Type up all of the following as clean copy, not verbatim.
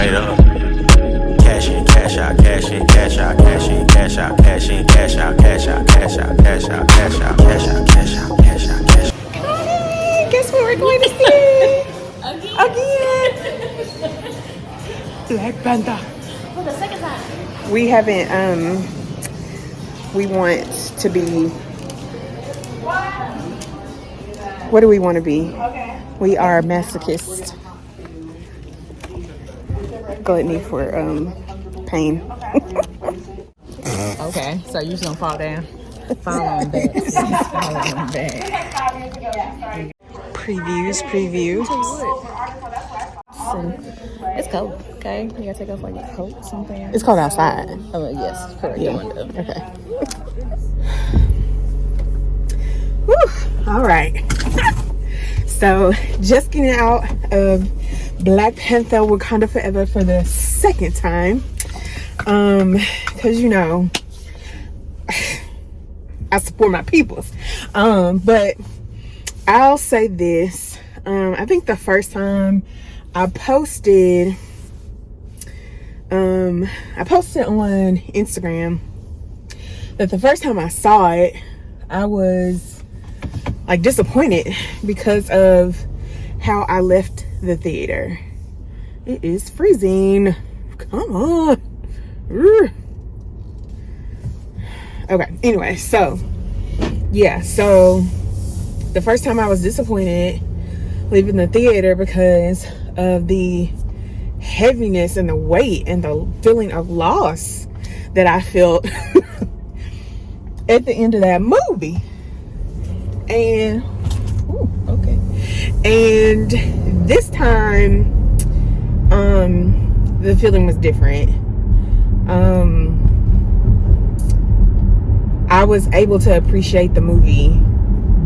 straight up. Cash in, cash out, cash in, cash out, cash in, cash out, cash in, cash out, cash out, cash out, cash out, cash out, cash out, cash out, cash out, cash out. Hey, guess what we're going to see? Again. Black Panther. For the second time. We haven't, we want to be, what do we want to be? Okay. We are masochists. Gluttony for pain. Okay, so you just gonna fall down. Fall on back. Fall on back. Previews. It's cold, okay? You gotta take off like a coat or something. It's cold outside. Oh, yes, correct. Yeah. Okay. Whew. All right. So, just getting out of Black Panther Wakanda Forever for the second time. Because, you know, I support my peoples. But I'll say this. I think the first time I posted on Instagram that the first time I saw it, I was like disappointed because of how I left the theater. It is freezing. Come on. Okay, anyway, so yeah, so the first time I was disappointed leaving the theater because of the heaviness and the weight and the feeling of loss that I felt at the end of that movie. And and this time the feeling was different. I was able to appreciate the movie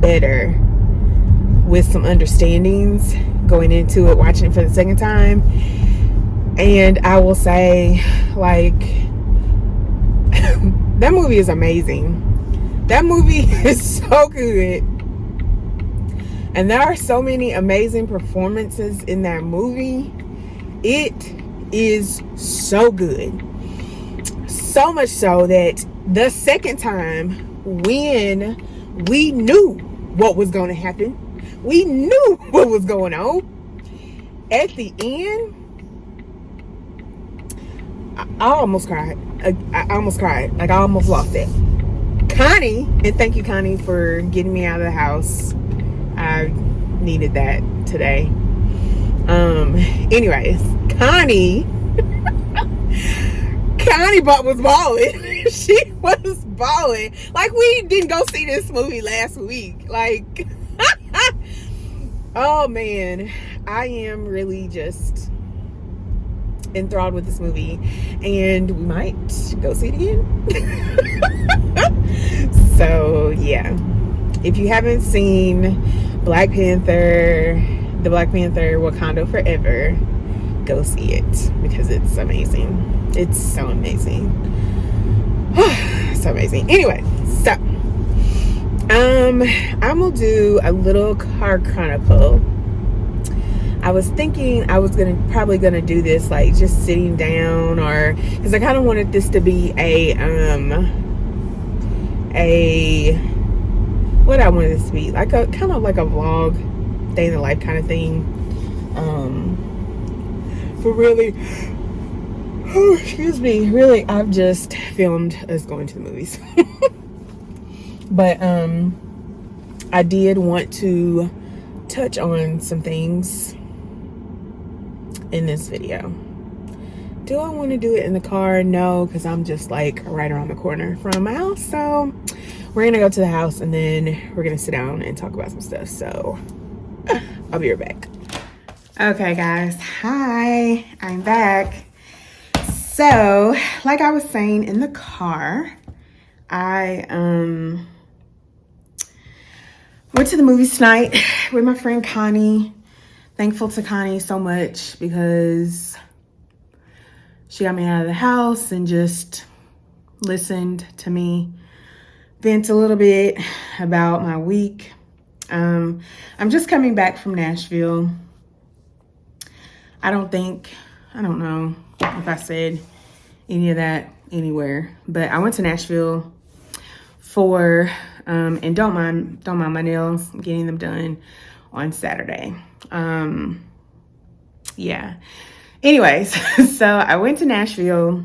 better with some understandings going into it, watching it for the second time. And I will say, like, that movie is amazing. That movie is so good. And there are so many amazing performances in that movie. It is so good. So much so that the second time, when we knew what was going to happen, we knew what was going on, at the end, I almost cried. I almost cried. Like, I almost lost it. Connie, and thank you, Connie, for getting me out of the house. I needed that today. Anyways, Connie was balling. She was balling. Like, we didn't go see this movie last week. Like, oh man, I am really just enthralled with this movie, and we might go see it again. So yeah, if you haven't seen the Black Panther Wakanda Forever, go see it because it's amazing. It's so amazing. So amazing. Anyway, so I'm gonna do a little car chronicle. I was thinking I was probably gonna do this like just sitting down, or because I kind of wanted this to be what I wanted this to be, like a kind of like a vlog, day in the life kind of thing. But really, really, I've just filmed us going to the movies. But I did want to touch on some things in this video. Do I want to do it in the car? No, because I'm just like right around the corner from my house. So we're gonna go to the house and then we're gonna sit down and talk about some stuff. So I'll be right back. Okay guys, hi, I'm back. So like I was saying in the car, I went to the movies tonight with my friend Connie. Thankful to Connie so much because she got me out of the house and just listened to me vent a little bit about my week. I'm just coming back from Nashville. I don't think I don't know if I said any of that anywhere, but I went to Nashville for, and don't mind my nails, I'm getting them done on Saturday. Yeah. Anyways, so I went to Nashville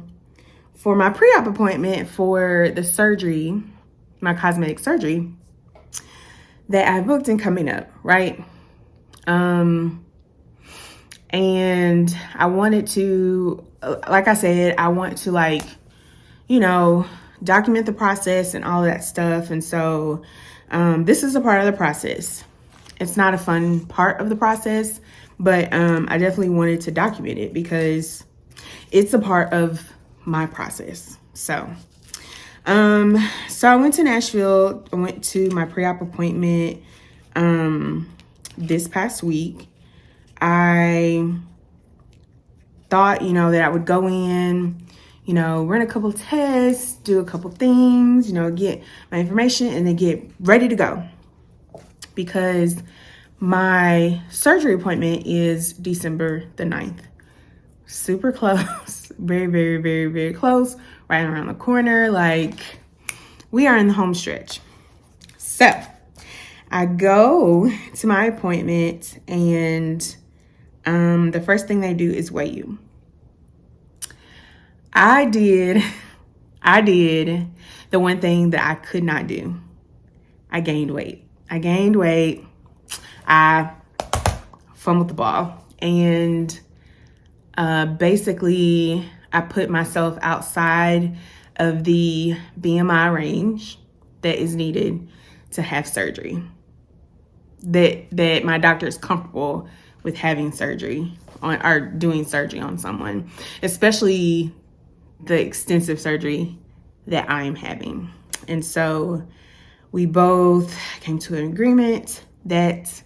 for my pre-op appointment for the surgery, my cosmetic surgery that I booked and coming up, right? And I wanted to, like I said, I want to like, you know, document the process and all of that stuff. And so this is a part of the process. It's not a fun part of the process, but I definitely wanted to document it because it's a part of my process. So I went to Nashville. I went to my pre-op appointment this past week. I thought, you know, that I would go in, you know, run a couple tests, do a couple things, you know, get my information and then get ready to go. Because my surgery appointment is December the 9th. Super close, very, very, very, very close, right around the corner. Like, we are in the home stretch. So I go to my appointment and the first thing they do is weigh you. I did the one thing that I could not do. I gained weight. I fumbled the ball. And basically, I put myself outside of the BMI range that is needed to have surgery. That my doctor is comfortable with having surgery on or doing surgery on someone, especially the extensive surgery that I am having. And so we both came to an agreement that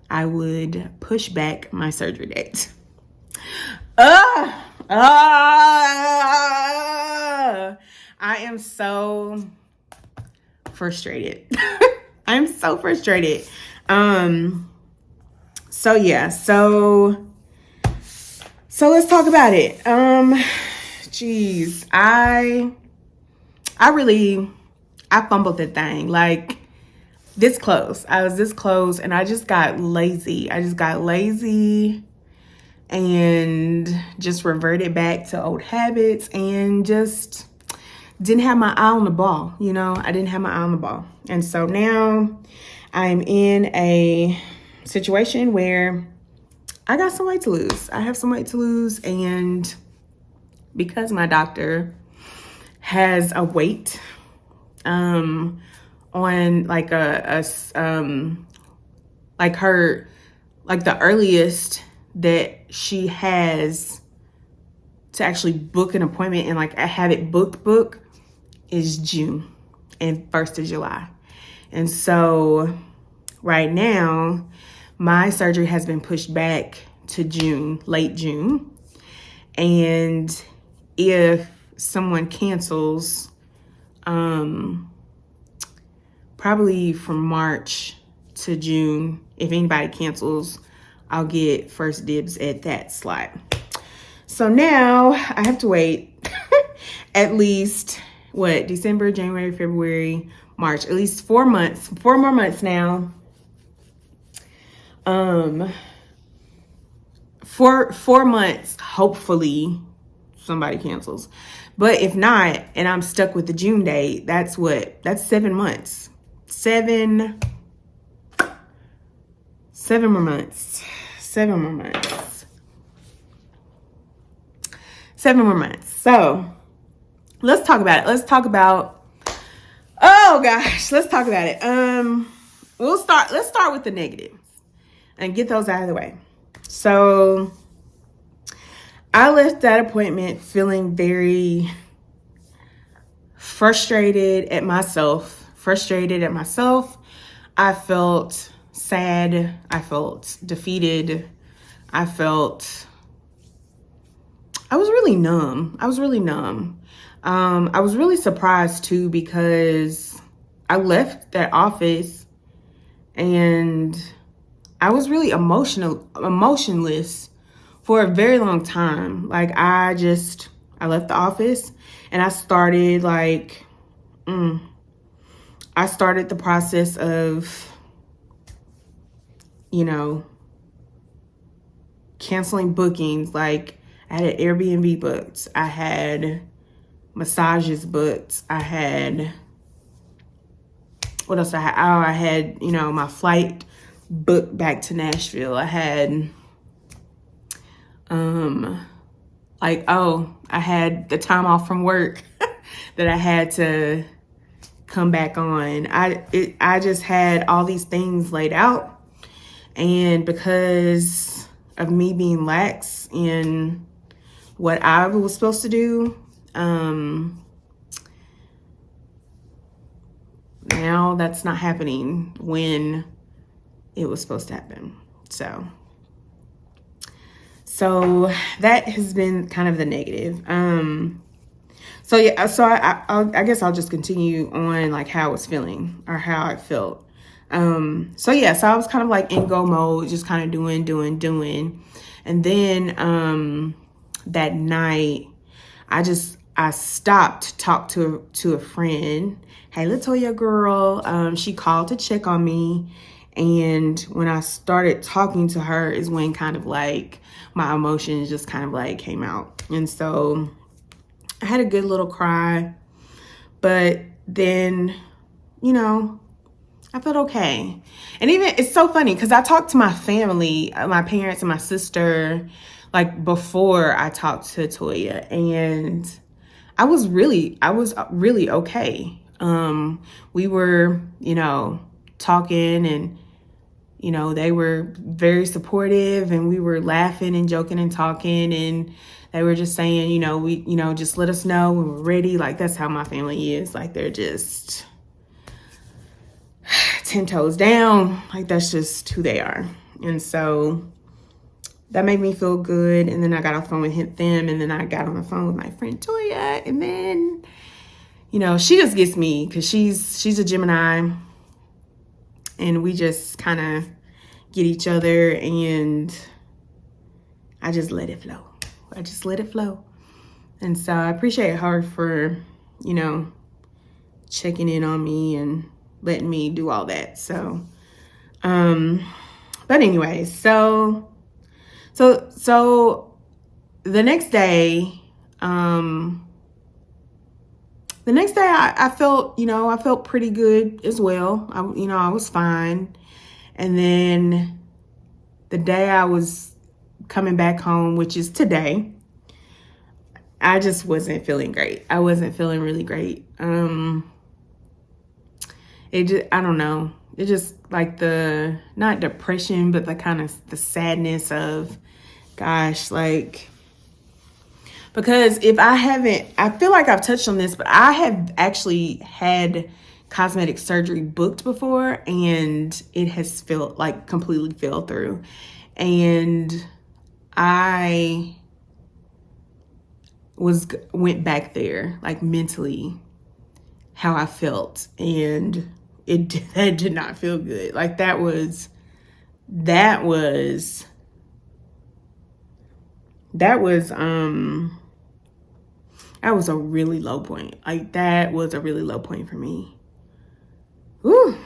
I would push back my surgery date. I am so frustrated. I'm so frustrated. So let's talk about it. I fumbled that thing like this close. I was this close and I just got lazy. And just reverted back to old habits and just didn't have my eye on the ball. You know, I didn't have my eye on the ball. And so now I'm in a situation where I got some weight to lose. I have some weight to lose. And because my doctor has a weight on like the earliest that she has to actually book an appointment and like have it book is June and 1st of July. And so right now my surgery has been pushed back to June, late June. And if someone cancels, probably from March to June, if anybody cancels, I'll get first dibs at that slot. So now I have to wait at least, December, January, February, March, at least 4 months, 4 more months now. 4 months, hopefully somebody cancels. But if not, and I'm stuck with the June date, that's 7 months. 7 more months. 7 more months. 7 more months. So let's talk about it. Let's talk about it. Let's start with the negatives and get those out of the way. So I left that appointment feeling very frustrated at myself. I felt sad. I felt defeated. I was really numb. I was really surprised too because I left that office and I was really emotionless for a very long time. Like I left the office and I started I started the process of, you know, canceling bookings. Like I had Airbnb booked. I had massages booked. I had, what else I had? Oh, I had, you know, my flight booked back to Nashville. I had, I had the time off from work that I had to come back on. I just had all these things laid out, and because of me being lax in what I was supposed to do, now that's not happening when it was supposed to happen. So that has been kind of the negative. So yeah, so I guess I'll just continue on like how I was feeling or how I felt. So yeah, so I was kind of like in go mode, just kind of doing. And then that night, I stopped to talk to a friend. Hey, Latoya girl, she called to check on me. And when I started talking to her is when kind of like my emotions just kind of like came out. And so I had a good little cry, but then, you know, I felt okay. And even, it's so funny because I talked to my family, my parents and my sister, like before I talked to Toya, and I was really okay. We were, you know, talking, and, you know, they were very supportive, and we were laughing and joking and talking, and they were just saying, you know, just let us know when we're ready. Like, that's how my family is. Like, they're just 10 toes down. Like, that's just who they are. And so that made me feel good. And then I got off the phone with them, and then I got on the phone with my friend Toya, and then, you know, she just gets me because she's a Gemini, and we just kind of get each other, and I just let it flow. And so I appreciate her for, you know, checking in on me and letting me do all that. So, but anyway, so the next day, I felt, you know, I felt pretty good as well. I was fine. And then the day I was coming back home, which is today, I just wasn't feeling great. I wasn't feeling really great. I don't know. It just like the, not depression, but the kind of the sadness of, gosh, like, because I feel like I've touched on this, but I have actually had cosmetic surgery booked before, and it has felt like completely fell through. And I went back there, like mentally, how I felt, and that did not feel good. Like that was a really low point. Like that was a really low point for me. Whew.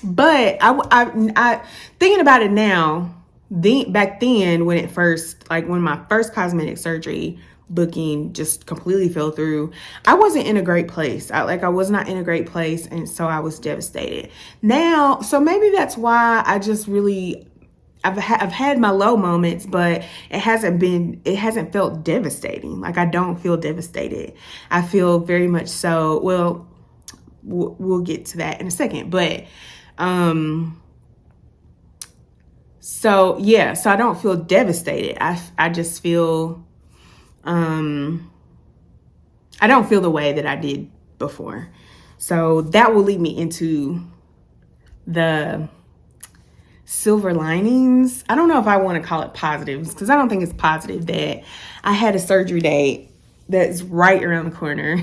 But I thinking about it now, back then when my first cosmetic surgery booking just completely fell through, I wasn't in a great place. I was not in a great place, and so I was devastated. Now, so maybe that's why I just really, I've had my low moments, but it hasn't felt devastating. Like I don't feel devastated. I feel very much so. Well, we'll get to that in a second, but so yeah, so I don't feel devastated. I just feel I don't feel the way that I did before. So that will lead me into the silver linings. I don't know if I want to call it positives, because I don't think it's positive that I had a surgery date that's right around the corner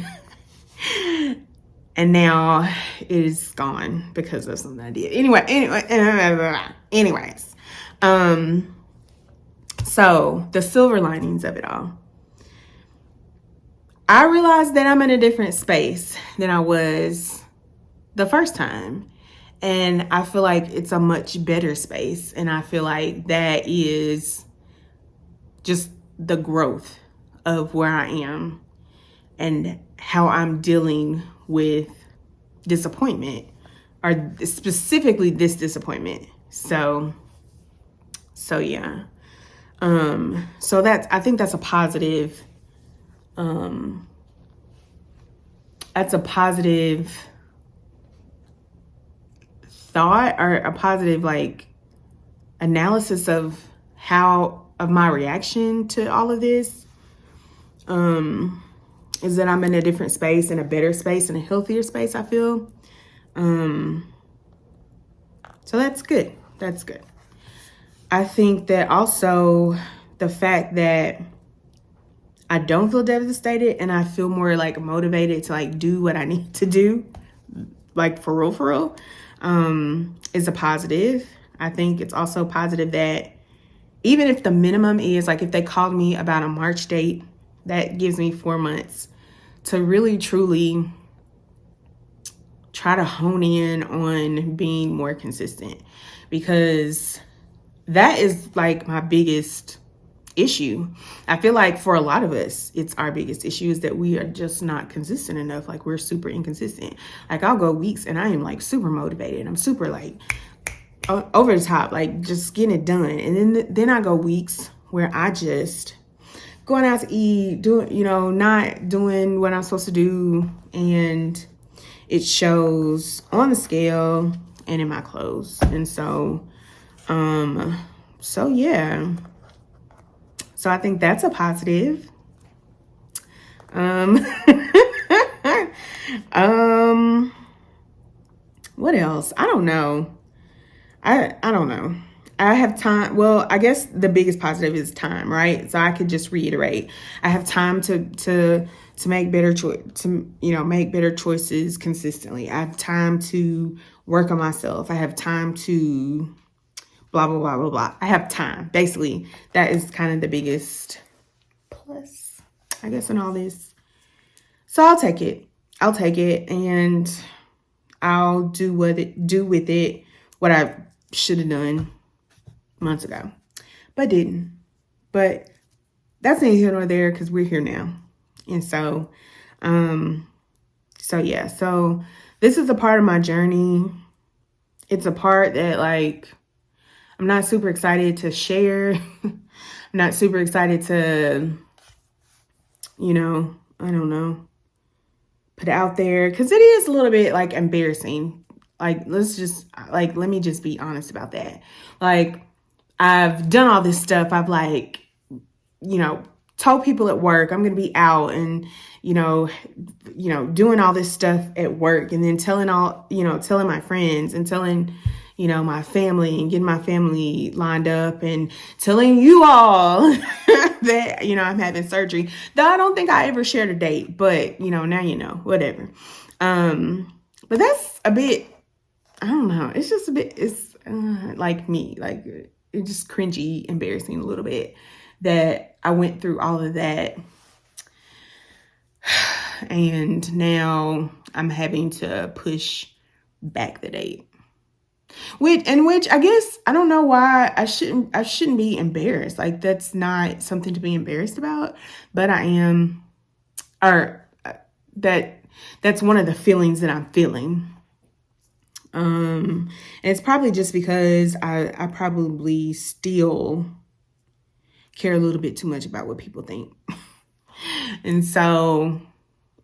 and now it is gone because of something I did. Anyways, So the silver linings of it all. I realized that I'm in a different space than I was the first time. And I feel like it's a much better space. And I feel like that is just the growth of where I am and how I'm dealing with disappointment, or specifically this disappointment. So yeah. So I think that's a positive, thought, or a positive like analysis of my reaction to all of this. Is that I'm in a different space, in a better space, in a healthier space, I feel. So that's good. That's good. I think that also the fact that I don't feel devastated and I feel more like motivated to like do what I need to do, like for real, is a positive. I think it's also positive that even if the minimum is like, if they called me about a March date, that gives me 4 months to really truly try to hone in on being more consistent, because that is like my biggest issue. I feel like for a lot of us, it's our biggest issue, is that we are just not consistent enough. Like we're super inconsistent. Like I'll go weeks and I am like super motivated. I'm super like over the top, like just getting it done. And then I go weeks where I just going out to eat, not doing what I'm supposed to do. And it shows on the scale and in my clothes. And so yeah. So I think that's a positive. What else? I don't know. I don't know. I have time. Well, I guess the biggest positive is time, right? So I could just reiterate. I have time to make better make better choices consistently. I have time to work on myself. I have time to blah, blah, blah, blah, blah. I have time. Basically, that is kind of the biggest plus, I guess, in all this. So I'll take it. And I'll do with it what I should have done months ago, but didn't. But that's neither here nor there, because we're here now. And so, yeah. So this is a part of my journey. It's a part that like I'm not super excited to share. I'm not super excited to, I don't know, put it out there, because it is a little bit like embarrassing. Like, let me just be honest about that. Like, I've done all this stuff. I've like, told people at work I'm going to be out and, doing all this stuff at work, and then telling my friends and telling, my family, and getting my family lined up, and telling you all that, I'm having surgery. Though I don't think I ever shared a date, but, now whatever. But that's a bit, I don't know. It's just a bit, it's like me, like it's just cringy, embarrassing a little bit that I went through all of that. And now I'm having to push back the date. Which I guess, I don't know why I shouldn't be embarrassed. Like, that's not something to be embarrassed about, but I am, or that's one of the feelings that I'm feeling. And it's probably just because I probably still care a little bit too much about what people think. And so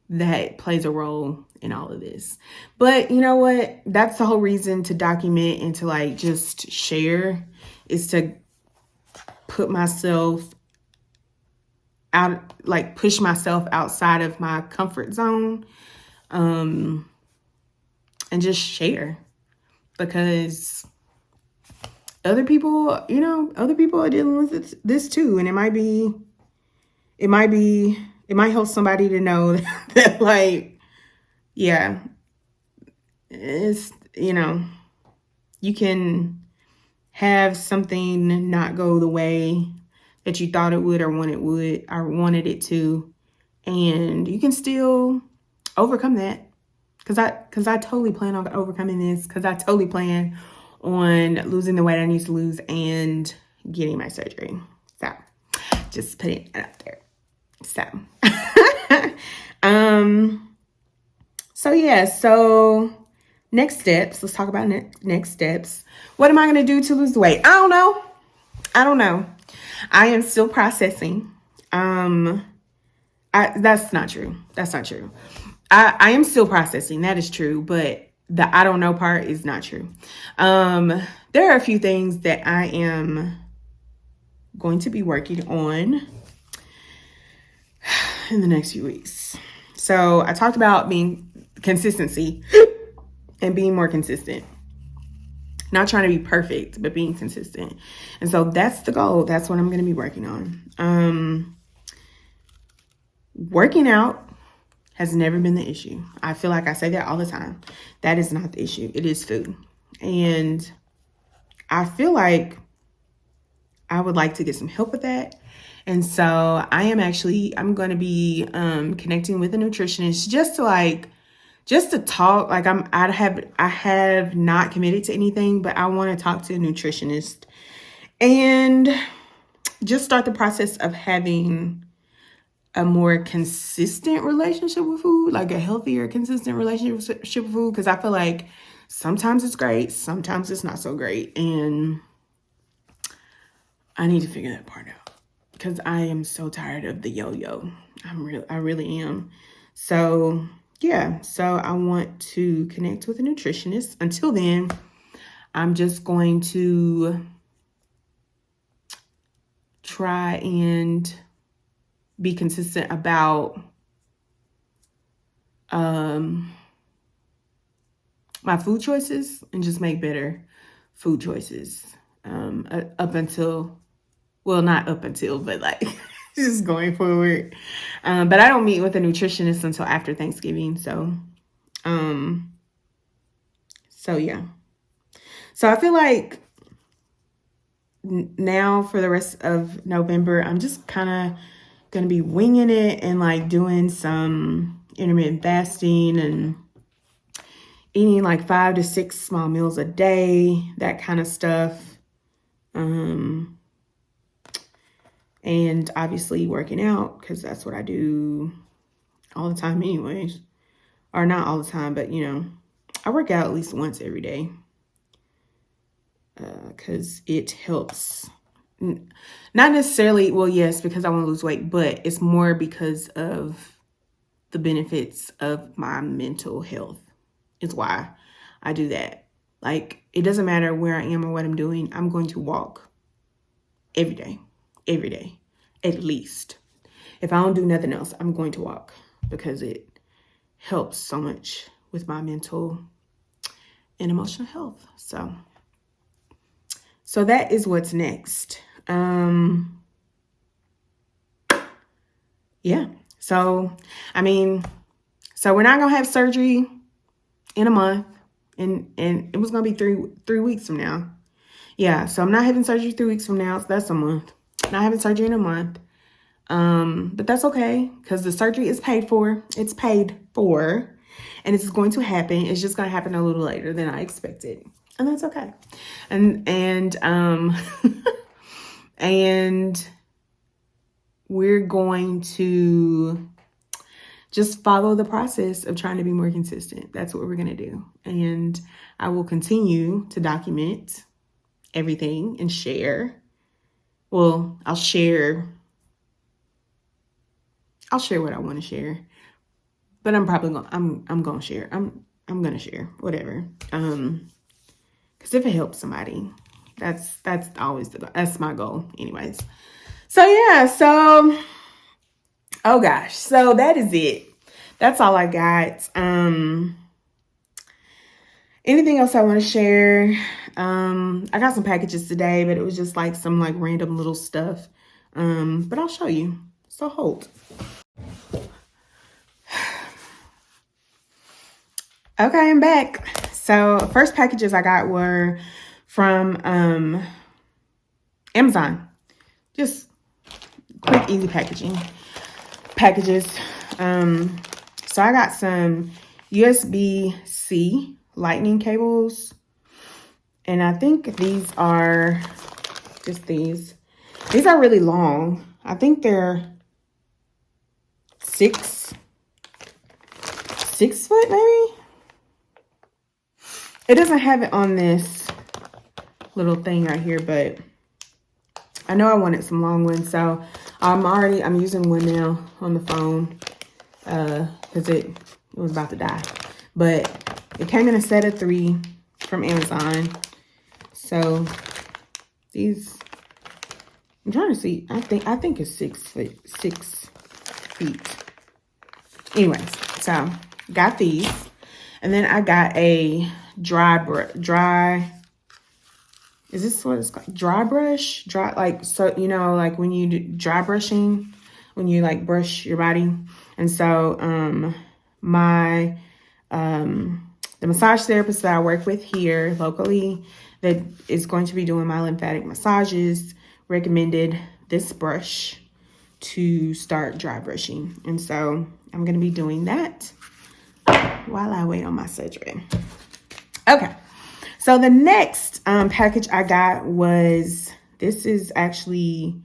that plays a role in all of this. But you know what? That's the whole reason to document and to like just share, is to put myself out, like push myself outside of my comfort zone, and just share, because other people are dealing with this too. And it might help somebody to know that like, yeah, it's, you can have something not go the way that you thought it would or wanted it to. And you can still overcome that. Cause I totally plan on overcoming this. Cause I totally plan on losing the weight I need to lose and getting my surgery. So just putting it out there. So, so yeah, so next steps, let's talk about next steps. What am I going to do to lose the weight? I don't know. I am still processing. That's not true. I am still processing. That is true. But the I don't know part is not true. There are a few things that I am going to be working on in the next few weeks. So I talked about being consistency and being more consistent. Not trying to be perfect, but being consistent. And so that's the goal. That's what I'm going to be working on. Working out has never been the issue. I feel like I say that all the time. That is not the issue. It is food. And I feel like I would like to get some help with that. And so I'm going to be connecting with a nutritionist just to talk. Like I have not committed to anything, but I want to talk to a nutritionist and just start the process of having a more consistent relationship with food, like a healthier, consistent relationship with food. Because I feel like sometimes it's great, sometimes it's not so great. And I need to figure that part out because I am so tired of the yo-yo. I really am. So yeah, so I want to connect with a nutritionist. Until then, I'm just going to try and be consistent about my food choices and just make better food choices up until, well, not up until, but like just going forward. But I don't meet with a nutritionist until after Thanksgiving. So yeah. So I feel like now for the rest of November, I'm just kind of going to be winging it and like doing some intermittent fasting and eating like 5 to 6 small meals a day, that kind of stuff. And obviously working out because that's what I do all the time anyways. Or not all the time, but I work out at least once every day because it helps. Not necessarily, well, yes, because I want to lose weight, but it's more because of the benefits of my mental health is why I do that. Like, it doesn't matter where I am or what I'm doing. I'm going to walk every day, at least. If I don't do nothing else, I'm going to walk because it helps so much with my mental and emotional health. So that is what's next. Yeah. So we're not gonna have surgery in a month, and it was gonna be three weeks from now. Yeah. So I'm not having surgery 3 weeks from now. So that's a month. Not having surgery in a month. But that's okay because the surgery is paid for. It's paid for, and it's going to happen. It's just gonna happen a little later than I expected, and that's okay. And and we're going to just follow the process of trying to be more consistent. That's what we're going to do. And I will continue to document everything and share. Well, I'll share what I want to share. But I'm probably going to share. I'm going to share whatever. Cuz if it helps somebody, that's always that's my goal anyways. So yeah, oh gosh. So that is it. That's all I got. Anything else I want to share? I got some packages today, but it was just like some like random little stuff. But I'll show you. So hold. Okay, I'm back. So first packages I got were from Amazon. Just quick, easy packages. So I got some USB-C lightning cables, and I think these are just these. These are really long. I think they're 6 foot maybe. It doesn't have it on this little thing right here, but I know I wanted some long ones, so I'm using one now on the phone because it was about to die. But it came in a set of 3 from Amazon. So these, I'm trying to see. I think it's 6 feet. Anyways, so got these, and then I got a dry. Is this what it's called? Dry brush? Like, so, you know, like when you do dry brushing, when you like brush your body. And so, the massage therapist that I work with here locally that is going to be doing my lymphatic massages recommended this brush to start dry brushing. And so I'm going to be doing that while I wait on my surgery. Okay. So the next package I got was, this is actually,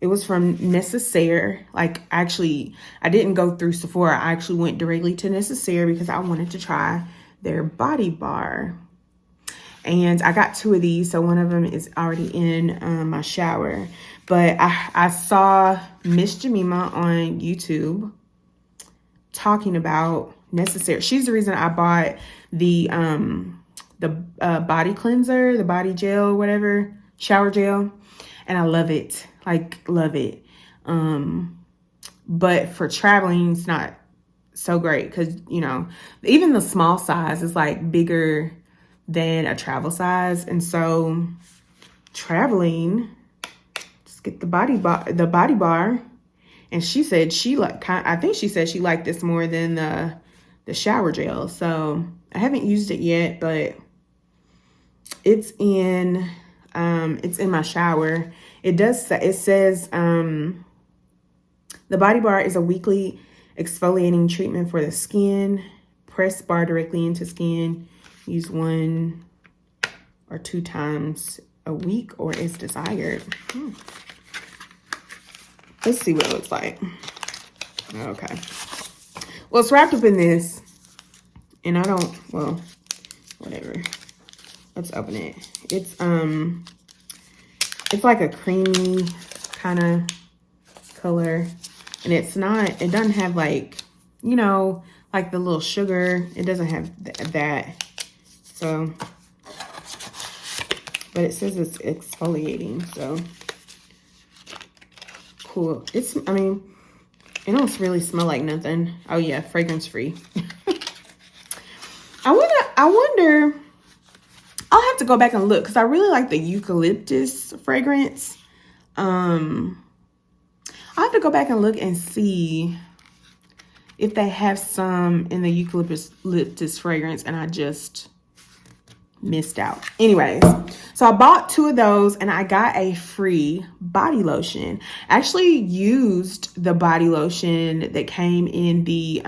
it was from Necessaire. Like, actually, I didn't go through Sephora. I actually went directly to Necessaire because I wanted to try their body bar. And I got 2 of these. So one of them is already in my shower. But I saw Miss Jemima on YouTube talking about Necessaire. She's the reason I bought the body cleanser, the body gel, whatever, shower gel, and I love it, like love it. But for traveling, it's not so great because, you know, even the small size is like bigger than a travel size, and so traveling, just get the body bar. And she said I think she said she liked this more than the shower gel. So I haven't used it yet, but it's in my shower. It says the body bar is a weekly exfoliating treatment for the skin. Press bar directly into skin. Use 1 or 2 times a week or as desired. Let's see what it looks like. Okay. Well, it's wrapped up in this, and I don't, well, whatever. Let's open it. It's like a creamy kind of color, and it doesn't have like, you know, like the little sugar. It doesn't have that. So, but it says it's exfoliating, so cool. I mean, it don't really smell like nothing. Oh yeah, fragrance free. I wonder, I'll have to go back and look because I really like the eucalyptus fragrance. I'll have to go back and look and see if they have some in the eucalyptus fragrance and I just missed out. Anyways, so I bought 2 of those and I got a free body lotion. I actually used the body lotion that came in the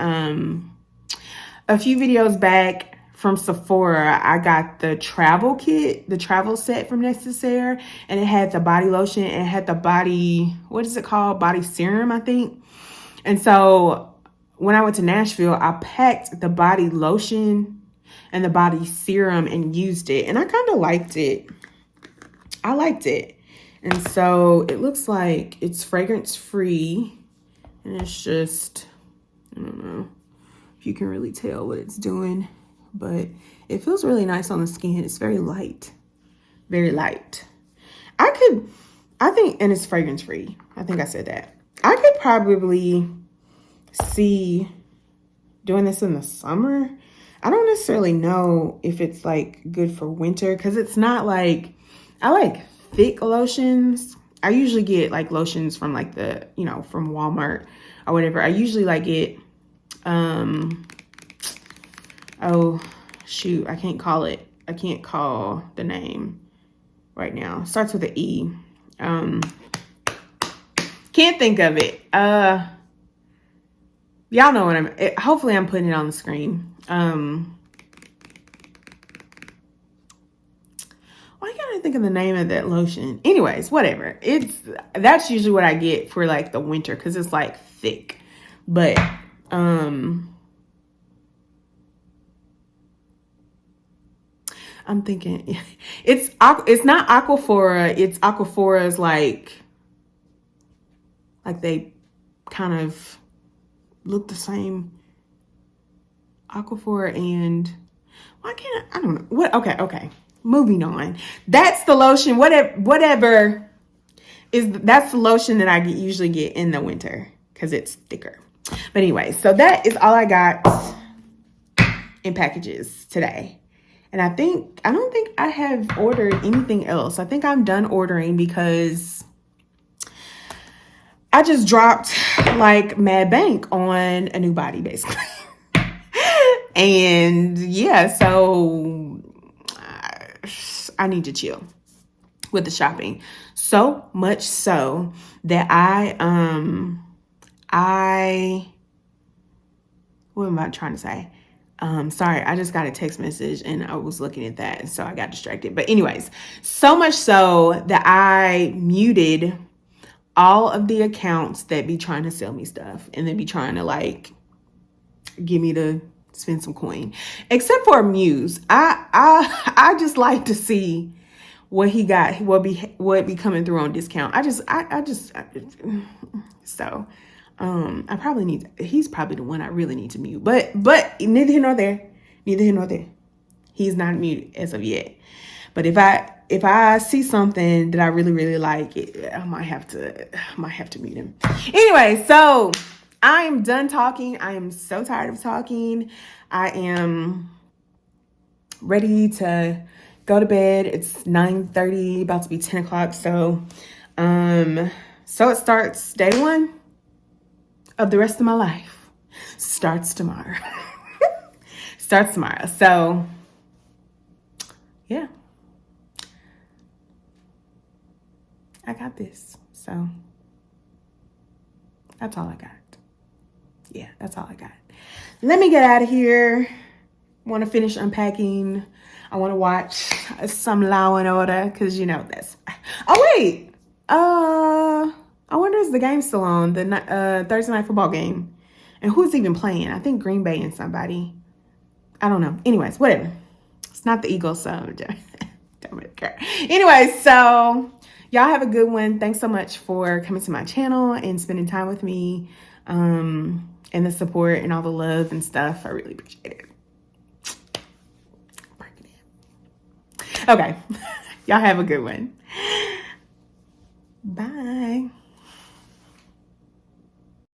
a few videos back from Sephora. I got the travel kit, the travel set from Necessaire, and it had the body lotion and it had the body, what is it called? Body serum, I think. And so when I went to Nashville, I packed the body lotion and the body serum and used it, and I kind of liked it. I liked it. And so it looks like it's fragrance free, and it's just, I don't know if you can really tell what it's doing, but it feels really nice on the skin. It's very light, very light. I think, and it's fragrance free. I think I said that. I could probably see doing this in the summer. I don't necessarily know if it's like good for winter because it's not like, I like thick lotions. I usually get like lotions from like the, you know, from Walmart or whatever. I usually like get, oh shoot, I can't call the name right now. It starts with an E. Can't think of it. Y'all know what hopefully I'm putting it on the screen. Why can't I think of the name of that lotion? Anyways, whatever. That's usually what I get for like the winter because it's like thick. But I'm thinking it's not Aquaphora. It's Aquaphora's like they kind of look the same. Aquaphora and why can't I don't know what. Okay. Moving on. That's the lotion. Whatever is that's the lotion that I usually get in the winter because it's thicker. But anyway, so that is all I got in packages today. And I don't think I have ordered anything else. I think I'm done ordering because I just dropped like mad bank on a new body basically. And yeah, so I need to chill with the shopping. So much so that what am I trying to say? Sorry, I just got a text message and I was looking at that, so I got distracted. But anyways, so much so that I muted all of the accounts that be trying to sell me stuff and then be trying to like get me to spend some coin, except for Muse. I just like to see what he got, what be coming through on discount. So I probably need, he's probably the one I really need to mute, but neither here nor there. He's not muted as of yet. But if I see something that I really, really like, I might have to mute him. Anyway, so I am done talking. I am so tired of talking. I am ready to go to bed. It's 9:30, about to be 10 o'clock. So it starts day one of the rest of my life. Starts tomorrow. So yeah. I got this. So that's all I got. Yeah, that's all I got. Let me get out of here. Want to finish unpacking. I want to watch some Law and Order because you know that's. Oh wait, I wonder is the game still on, the Thursday night football game, and who's even playing? I think Green Bay and somebody. I don't know. Anyways, whatever. It's not the Eagles, so don't really care. Anyways, so y'all have a good one. Thanks so much for coming to my channel and spending time with me, and the support and all the love and stuff. I really appreciate it. Okay. Y'all have a good one. Bye.